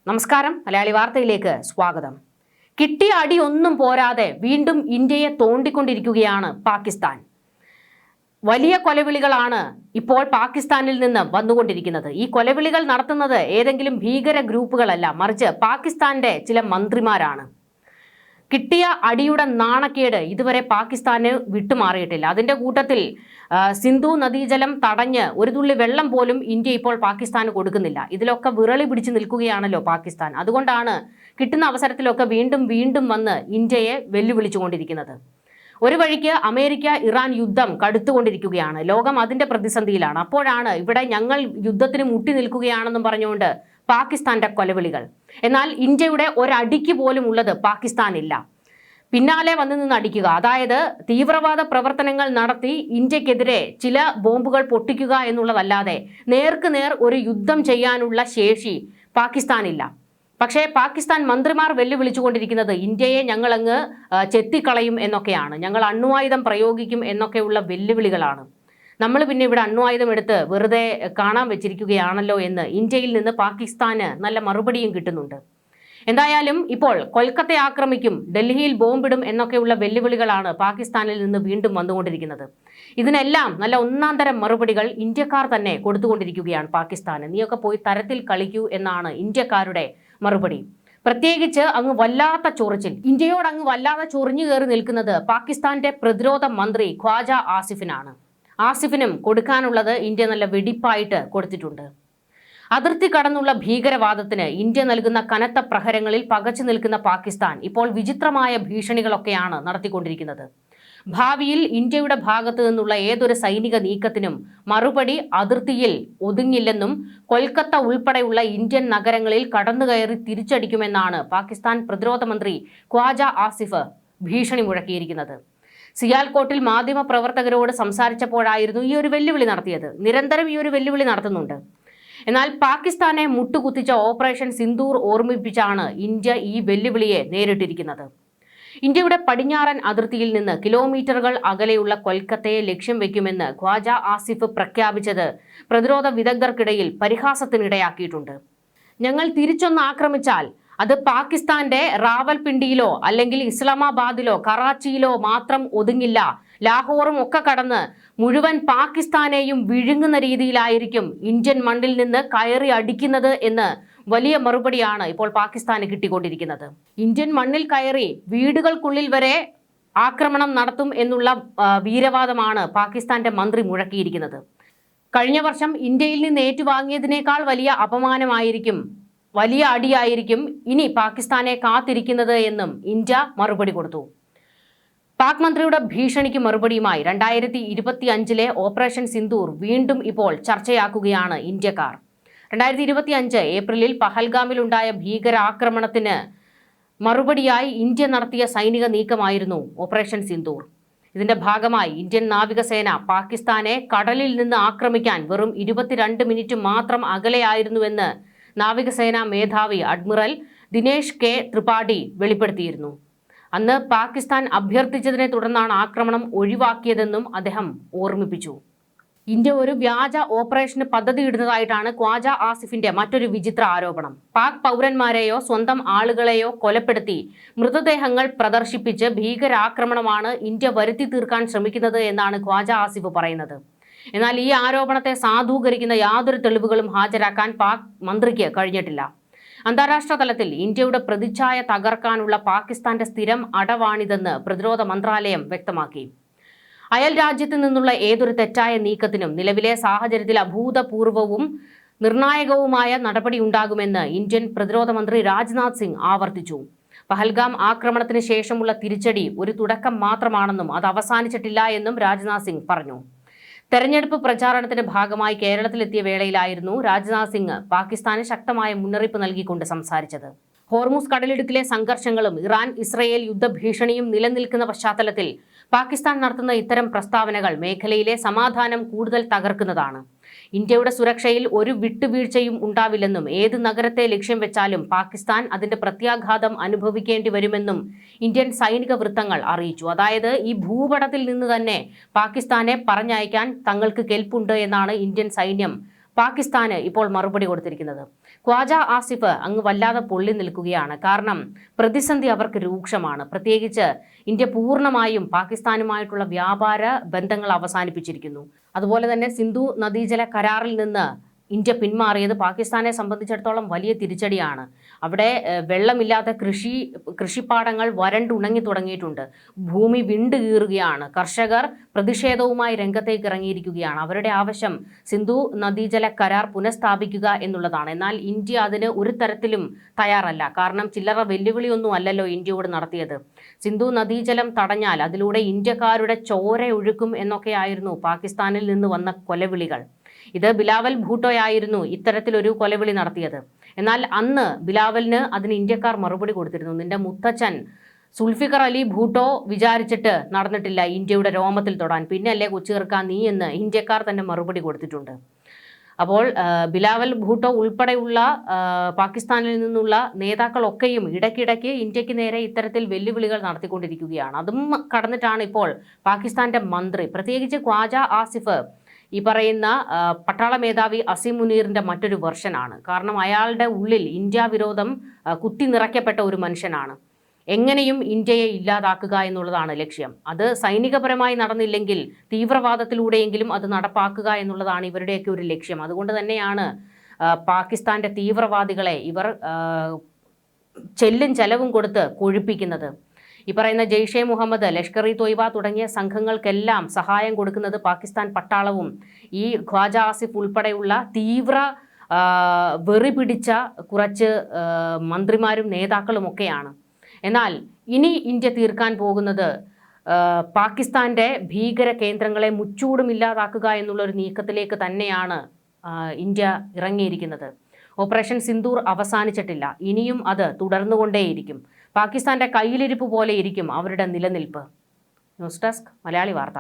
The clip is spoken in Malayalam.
നമസ്കാരം, മലയാളി വാർത്തയിലേക്ക് സ്വാഗതം. കിട്ടിയ അടി ഒന്നും പോരാതെ വീണ്ടും ഇന്ത്യയെ തോണ്ടിക്കൊണ്ടിരിക്കുകയാണ് പാകിസ്ഥാൻ. വലിയ കൊലവിളികളാണ് ഇപ്പോൾ പാകിസ്ഥാനിൽ നിന്ന് വന്നുകൊണ്ടിരിക്കുന്നത്. ഈ കൊലവിളികൾ നടത്തുന്നത് ഏതെങ്കിലും ഭീകര ഗ്രൂപ്പുകളല്ല, മറിച്ച് പാകിസ്ഥാന്റെ ചില മന്ത്രിമാരാണ്. കിട്ടിയ അടിയുടെ നാണക്കേട് ഇതുവരെ പാകിസ്ഥാന് വിട്ടുമാറിയിട്ടില്ല. അതിന്റെ കൂട്ടത്തിൽ സിന്ധു നദീജലം തടഞ്ഞ് ഒരു തുള്ളി വെള്ളം പോലും ഇന്ത്യ ഇപ്പോൾ പാകിസ്ഥാന് കൊടുക്കുന്നില്ല. ഇതിലൊക്കെ വിറളി പിടിച്ചു നിൽക്കുകയാണല്ലോ പാകിസ്ഥാൻ. അതുകൊണ്ടാണ് കിട്ടുന്ന അവസരത്തിലൊക്കെ വീണ്ടും വീണ്ടും വന്ന് ഇന്ത്യയെ വെല്ലുവിളിച്ചുകൊണ്ടിരിക്കുന്നത്. ഒരു വഴിക്ക് അമേരിക്ക ഇറാൻ യുദ്ധം കടുത്തുകൊണ്ടിരിക്കുകയാണ്. ലോകം അതിന്റെ പ്രതിസന്ധിയിലാണ്. അപ്പോഴാണ് ഇവിടെ ഞങ്ങൾ യുദ്ധത്തിന് മുട്ടി നിൽക്കുകയാണെന്നും പറഞ്ഞുകൊണ്ട് പാകിസ്ഥാന്റെ കൊലവിളികൾ. എന്നാൽ ഇന്ത്യയുടെ ഒരടിക്ക് പോലും ഉള്ളത് പാകിസ്ഥാനില്ല. പിന്നാലെ വന്നു നിന്ന് അടിക്കുക, അതായത് തീവ്രവാദ പ്രവർത്തനങ്ങൾ നടത്തി ഇന്ത്യക്കെതിരെ ചില ബോംബുകൾ പൊട്ടിക്കുക എന്നുള്ളതല്ലാതെ നേർക്ക് നേർ ഒരു യുദ്ധം ചെയ്യാനുള്ള ശേഷി പാകിസ്ഥാനില്ല. പക്ഷേ പാകിസ്ഥാൻ മന്ത്രിമാർ വെല്ലുവിളിച്ചുകൊണ്ടിരിക്കുന്നത് ഇന്ത്യയെ ഞങ്ങളങ്ങ് ചെത്തിക്കളയും എന്നൊക്കെയാണ്, ഞങ്ങൾ അണ്വായുധം പ്രയോഗിക്കും എന്നൊക്കെയുള്ള വെല്ലുവിളികളാണ്. നമ്മൾ പിന്നെ ഇവിടെ അണ്വായുധം എടുത്ത് വെറുതെ കാണാൻ വെച്ചിരിക്കുകയാണല്ലോ എന്ന് ഇന്ത്യയിൽ നിന്ന് പാകിസ്ഥാന് നല്ല മറുപടിയും കിട്ടുന്നുണ്ട്. എന്തായാലും ഇപ്പോൾ കൊൽക്കത്ത ആക്രമിക്കും, ഡൽഹിയിൽ ബോംബിടും എന്നൊക്കെയുള്ള വെല്ലുവിളികളാണ് പാകിസ്ഥാനിൽ നിന്ന് വീണ്ടും വന്നുകൊണ്ടിരിക്കുന്നത്. ഇതിനെല്ലാം നല്ല ഒന്നാം തരം മറുപടികൾ ഇന്ത്യക്കാർ തന്നെ കൊടുത്തുകൊണ്ടിരിക്കുകയാണ് പാകിസ്ഥാന്. നീയൊക്കെ പോയി തരത്തിൽ കളിക്കൂ എന്നാണ് ഇന്ത്യക്കാരുടെ മറുപടി. പ്രത്യേകിച്ച് അങ്ങ് വല്ലാത്ത ചൊറിച്ചിൽ, ഇന്ത്യയോട് അങ്ങ് വല്ലാതെ ചൊറിഞ്ഞു കയറി നിൽക്കുന്നത് പാകിസ്ഥാന്റെ പ്രതിരോധ മന്ത്രി ഖ്വാജ ആസിഫിനാണ്. ആസിഫിനും കൊടുക്കാനുള്ളത് ഇന്ത്യ നല്ല വെടിപ്പായിട്ട് കൊടുത്തിട്ടുണ്ട്. അതിർത്തി കടന്നുള്ള ഭീകരവാദത്തിന് ഇന്ത്യ നൽകുന്ന കനത്ത പ്രഹരങ്ങളിൽ പകച്ചു നിൽക്കുന്ന പാകിസ്ഥാൻ ഇപ്പോൾ വിചിത്രമായ ഭീഷണികളൊക്കെയാണ് നടത്തിക്കൊണ്ടിരിക്കുന്നത്. ഭാവിയിൽ ഇന്ത്യയുടെ ഭാഗത്തു നിന്നുള്ള ഏതൊരു സൈനിക നീക്കത്തിനും മറുപടി അതിർത്തിയിൽ ഒതുങ്ങില്ലെന്നും കൊൽക്കത്ത ഉൾപ്പെടെയുള്ള ഇന്ത്യൻ നഗരങ്ങളിൽ കടന്നുകയറി തിരിച്ചടിക്കുമെന്നാണ് പാകിസ്ഥാൻ പ്രതിരോധ മന്ത്രി ഖ്വാജ ആസിഫ് ഭീഷണി മുഴക്കിയിരിക്കുന്നത്. സിയാൽകോട്ടിൽ മാധ്യമ പ്രവർത്തകരോട് സംസാരിച്ചപ്പോഴായിരുന്നു ഈ ഒരു വെല്ലുവിളി നടത്തിയത്. നിരന്തരം ഈ ഒരു വെല്ലുവിളി നടത്തുന്നുണ്ട്. എന്നാൽ പാകിസ്ഥാനെ മുട്ടുകുത്തിച്ച ഓപ്പറേഷൻ സിന്ദൂർ ഓർമ്മിപ്പിച്ചാണ് ഇന്ത്യ ഈ വെല്ലുവിളിയെ നേരിട്ടിരിക്കുന്നത്. ഇന്ത്യയുടെ പടിഞ്ഞാറൻ അതിർത്തിയിൽ നിന്ന് കിലോമീറ്ററുകൾ അകലെയുള്ള കൊൽക്കത്തയെ ലക്ഷ്യം വെക്കുമെന്ന് ഖ്വാജ ആസിഫ് പ്രഖ്യാപിച്ചത് പ്രതിരോധ വിദഗ്ധർക്കിടയിൽ പരിഹാസത്തിനിടയാക്കിയിട്ടുണ്ട്. ഞങ്ങൾ തിരിച്ചൊന്ന് ആക്രമിച്ചാൽ അത് പാകിസ്ഥാന്റെ റാവൽപിണ്ടിയിലോ അല്ലെങ്കിൽ ഇസ്ലാമാബാദിലോ കറാച്ചിയിലോ മാത്രം ഒതുങ്ങില്ല, ലാഹോറും ഒക്കെ കടന്ന് മുഴുവൻ പാകിസ്ഥാനെയും വിഴുങ്ങുന്ന രീതിയിലായിരിക്കും ഇന്ത്യൻ മണ്ണിൽ നിന്ന് കയറി അടിക്കുന്നത് എന്ന് വലിയ മറുപടിയാണ് ഇപ്പോൾ പാകിസ്ഥാന് കിട്ടിക്കൊണ്ടിരിക്കുന്നത്. ഇന്ത്യൻ മണ്ണിൽ കയറി വീടുകൾക്കുള്ളിൽ വരെ ആക്രമണം നടത്തും എന്നുള്ള വീരവാദമാണ് പാകിസ്ഥാന്റെ മന്ത്രി മുഴക്കിയിരിക്കുന്നത്. കഴിഞ്ഞ വർഷം ഇന്ത്യയിൽ നിന്ന് ഏറ്റുവാങ്ങിയതിനേക്കാൾ വലിയ അപമാനമായിരിക്കും, വലിയ അടിയായിരിക്കും ഇനി പാകിസ്ഥാനെ കാത്തിരിക്കുന്നത് എന്നും ഇന്ത്യ മറുപടി കൊടുത്തു. പാക് മന്ത്രിയുടെ ഭീഷണിക്ക് മറുപടിയുമായി 2025 ഓപ്പറേഷൻ സിന്ദൂർ വീണ്ടും ഇപ്പോൾ ചർച്ചയാക്കുകയാണ് ഇന്ത്യക്കാർ. 2025 ഏപ്രിലിൽ പഹൽഗാമിലുണ്ടായ ഭീകരാക്രമണത്തിന് മറുപടിയായി ഇന്ത്യ നടത്തിയ സൈനിക നീക്കമായിരുന്നു ഓപ്പറേഷൻ സിന്ദൂർ. ഇതിന്റെ ഭാഗമായി ഇന്ത്യൻ നാവികസേന പാകിസ്ഥാനെ കടലിൽ നിന്ന് ആക്രമിക്കാൻ വെറും 22 മിനിറ്റ് മാത്രം അകലെയായിരുന്നുവെന്ന് നാവികസേനാ മേധാവി അഡ്മിറൽ ദിനേശ് കെ ത്രിപാഠി വെളിപ്പെടുത്തിയിരുന്നു. അന്ന് പാകിസ്ഥാൻ അഭ്യർത്ഥിച്ചതിനെ തുടർന്നാണ് ആക്രമണം ഒഴിവാക്കിയതെന്നും അദ്ദേഹം ഓർമ്മിപ്പിച്ചു. ഇന്ത്യ ഒരു വ്യാജ ഓപ്പറേഷന് പദ്ധതിയിടുന്നതായിട്ടാണ് ഖ്വാജ ആസിഫിന്റെ മറ്റൊരു വിചിത്ര ആരോപണം. പാക് പൗരന്മാരെയോ സ്വന്തം ആളുകളെയോ കൊലപ്പെടുത്തി മൃതദേഹങ്ങൾ പ്രദർശിപ്പിച്ച് ഭീകരാക്രമണമാണ് ഇന്ത്യ വരുത്തി തീർക്കാൻ ശ്രമിക്കുന്നത് എന്നാണ് ഖ്വാജ ആസിഫ് പറയുന്നത്. എന്നാൽ ഈ ആരോപണത്തെ സാധൂകരിക്കുന്ന യാതൊരു തെളിവുകളും ഹാജരാക്കാൻ പാക് മന്ത്രിക്ക് കഴിഞ്ഞിട്ടില്ല. അന്താരാഷ്ട്ര തലത്തിൽ ഇന്ത്യയുടെ പ്രതിച്ഛായ തകർക്കാനുള്ള പാകിസ്ഥാന്റെ സ്ഥിരം അടവാണിതെന്ന് പ്രതിരോധ മന്ത്രാലയം വ്യക്തമാക്കി. അയൽ രാജ്യത്തു നിന്നുള്ള ഏതൊരു തെറ്റായ നീക്കത്തിനും നിലവിലെ സാഹചര്യത്തിൽ അഭൂതപൂർവവും നിർണായകവുമായ നടപടിയുണ്ടാകുമെന്ന് ഇന്ത്യൻ പ്രതിരോധ മന്ത്രി രാജ്നാഥ് സിംഗ് ആവർത്തിച്ചു. പഹൽഗാം ആക്രമണത്തിന് ശേഷമുള്ള തിരിച്ചടി ഒരു തുടക്കം മാത്രമാണെന്നും അത് അവസാനിച്ചിട്ടില്ല എന്നും രാജ്നാഥ് സിംഗ് പറഞ്ഞു. തെരഞ്ഞെടുപ്പ് പ്രചാരണത്തിന്റെ ഭാഗമായി കേരളത്തിലെത്തിയ വേളയിലായിരുന്നു രാജ്നാഥ് സിംഗ് പാകിസ്ഥാന് ശക്തമായ മുന്നറിയിപ്പ് നൽകിക്കൊണ്ട് സംസാരിച്ചത്. ഹോർമുസ് കടലിടുക്കിലെ സംഘർഷങ്ങളും ഇറാൻ ഇസ്രയേൽ യുദ്ധഭീഷണിയും നിലനിൽക്കുന്ന പശ്ചാത്തലത്തിൽ പാകിസ്ഥാൻ നടത്തുന്ന ഇത്തരം പ്രസ്താവനകൾ മേഖലയിലെ സമാധാനം കൂടുതൽ തകർക്കുന്നതാണ്. ഇന്ത്യയുടെ സുരക്ഷയിൽ ഒരു വിട്ടുവീഴ്ചയും ഉണ്ടാവില്ലെന്നും ഏത് നഗരത്തെ ലക്ഷ്യം വെച്ചാലും പാകിസ്ഥാൻ അതിന്റെ പ്രത്യാഘാതം അനുഭവിക്കേണ്ടി വരുമെന്നും ഇന്ത്യൻ സൈനിക വൃത്തങ്ങൾ അറിയിച്ചു. അതായത് ഈ ഭൂപടത്തിൽ നിന്ന് തന്നെ പാകിസ്ഥാനെ പറഞ്ഞയക്കാൻ തങ്ങൾക്ക് കെൽപ്പുണ്ട് എന്നാണ് ഇന്ത്യൻ സൈന്യം പാകിസ്ഥാന് ഇപ്പോൾ മറുപടി കൊടുത്തിരിക്കുന്നത്. ഖ്വാജ ആസിഫ് അങ്ങ് വല്ലാതെ പൊള്ളി നിൽക്കുകയാണ്. കാരണം പ്രതിസന്ധി അവർക്ക് രൂക്ഷമാണ്. പ്രത്യേകിച്ച് ഇന്ത്യ പൂർണ്ണമായും പാകിസ്ഥാനുമായിട്ടുള്ള വ്യാപാര ബന്ധങ്ങൾ അവസാനിപ്പിച്ചിരിക്കുന്നു. അതുപോലെ തന്നെ സിന്ധു നദീജല കരാറിൽ നിന്ന് ഇന്ത്യ പിന്മാറിയത് പാകിസ്ഥാനെ സംബന്ധിച്ചിടത്തോളം വലിയ തിരിച്ചടിയാണ്. അവിടെ വെള്ളമില്ലാത്ത കൃഷിപ്പാടങ്ങൾ വരണ്ടുണങ്ങി തുടങ്ങിയിട്ടുണ്ട്. ഭൂമി വിണ്ടു കീറുകയാണ്. കർഷകർ പ്രതിഷേധവുമായി രംഗത്തേക്ക് ഇറങ്ങിയിരിക്കുകയാണ്. അവരുടെ ആവശ്യം സിന്ധു നദീജല കരാർ പുനഃസ്ഥാപിക്കുക എന്നുള്ളതാണ്. എന്നാൽ ഇന്ത്യ അതിന് ഒരു തരത്തിലും തയ്യാറല്ല. കാരണം ചില്ലറ വെല്ലുവിളിയൊന്നും അല്ലല്ലോ ഇന്ത്യയോട് നടത്തിയത്. സിന്ധു നദീജലം തടഞ്ഞാൽ അതിലൂടെ ഇന്ത്യക്കാരുടെ ചോര ഒഴുക്കും എന്നൊക്കെയായിരുന്നു പാകിസ്ഥാനിൽ നിന്ന് വന്ന കൊലവിളികൾ. ഇത് ബിലാവൽ ഭൂട്ടോയായിരുന്നു ഇത്തരത്തിലൊരു കൊലവിളി നടത്തിയത്. എന്നാൽ അന്ന് ബിലാവലിന് അതിന് ഇന്ത്യക്കാർ മറുപടി കൊടുത്തിരുന്നു. നിന്റെ മുത്തച്ഛൻ സുൽഫിക്കർ അലി ഭൂട്ടോ വിചാരിച്ചിട്ട് നടന്നിട്ടില്ല ഇന്ത്യയുടെ രോമത്തിൽ തൊടാൻ, പിന്നല്ലേ കൊച്ചുകീർക്കാൻ നീ എന്ന് ഇന്ത്യക്കാർ തന്നെ മറുപടി കൊടുത്തിട്ടുണ്ട്. അപ്പോൾ ബിലാവൽ ഭൂട്ടോ ഉൾപ്പെടെയുള്ള പാകിസ്ഥാനിൽ നിന്നുള്ള നേതാക്കളൊക്കെയും ഇടയ്ക്കിടയ്ക്ക് ഇന്ത്യക്ക് നേരെ ഇത്തരത്തിൽ വെല്ലുവിളികൾ നടത്തിക്കൊണ്ടിരിക്കുകയാണ്. അതും കടന്നിട്ടാണ് ഇപ്പോൾ പാകിസ്ഥാന്റെ മന്ത്രി, പ്രത്യേകിച്ച് ഖ്വാജ ആസിഫ്, ഈ പറയുന്ന പട്ടാള മേധാവി അസീം മുനീറിൻ്റെ മറ്റൊരു വെർഷനാണ്. കാരണം അയാളുടെ ഉള്ളിൽ ഇന്ത്യ വിരോധം കുത്തി നിറയ്ക്കപ്പെട്ട ഒരു മനുഷ്യനാണ്. എങ്ങനെയും ഇന്ത്യയെ ഇല്ലാതാക്കുക എന്നുള്ളതാണ് ലക്ഷ്യം. അത് സൈനികപരമായി നടന്നില്ലെങ്കിൽ തീവ്രവാദത്തിലൂടെയെങ്കിലും അത് നടപ്പാക്കുക എന്നുള്ളതാണ് ഇവരുടെയൊക്കെ ഒരു ലക്ഷ്യം. അതുകൊണ്ട് തന്നെയാണ് പാകിസ്ഥാന്റെ തീവ്രവാദികളെ ഇവർ ചെല്ലും ചെലവും കൊടുത്ത് കൊഴുപ്പിക്കുന്നത്. ഈ പറയുന്ന ജെയ്ഷെ മുഹമ്മദ്, ലഷ്കർ ഇ തോയ്ബ തുടങ്ങിയ സംഘങ്ങൾക്കെല്ലാം സഹായം കൊടുക്കുന്നത് പാകിസ്ഥാൻ പട്ടാളവും ഈ ഖ്വാജ ആസിഫ് ഉൾപ്പെടെയുള്ള തീവ്ര വെറി പിടിച്ച കുറച്ച് മന്ത്രിമാരും നേതാക്കളും ഒക്കെയാണ്. എന്നാൽ ഇനി ഇന്ത്യ തീർക്കാൻ പോകുന്നത് പാകിസ്ഥാന്റെ ഭീകര കേന്ദ്രങ്ങളെ മുച്ചൂടും ഇല്ലാതാക്കുക എന്നുള്ളൊരു നീക്കത്തിലേക്ക് തന്നെയാണ് ഇന്ത്യ ഇറങ്ങിയിരിക്കുന്നത്. ഓപ്പറേഷൻ സിന്ദൂർ അവസാനിച്ചിട്ടില്ല. ഇനിയും അത് തുടർന്നുകൊണ്ടേയിരിക്കും. പാകിസ്ഥാന്റെ കയ്യിലിരിപ്പ് പോലെ ഇരിക്കും അവരുടെ നിലനിൽപ്പ്. ന്യൂസ് ഡെസ്ക് മലയാളി വാർത്ത.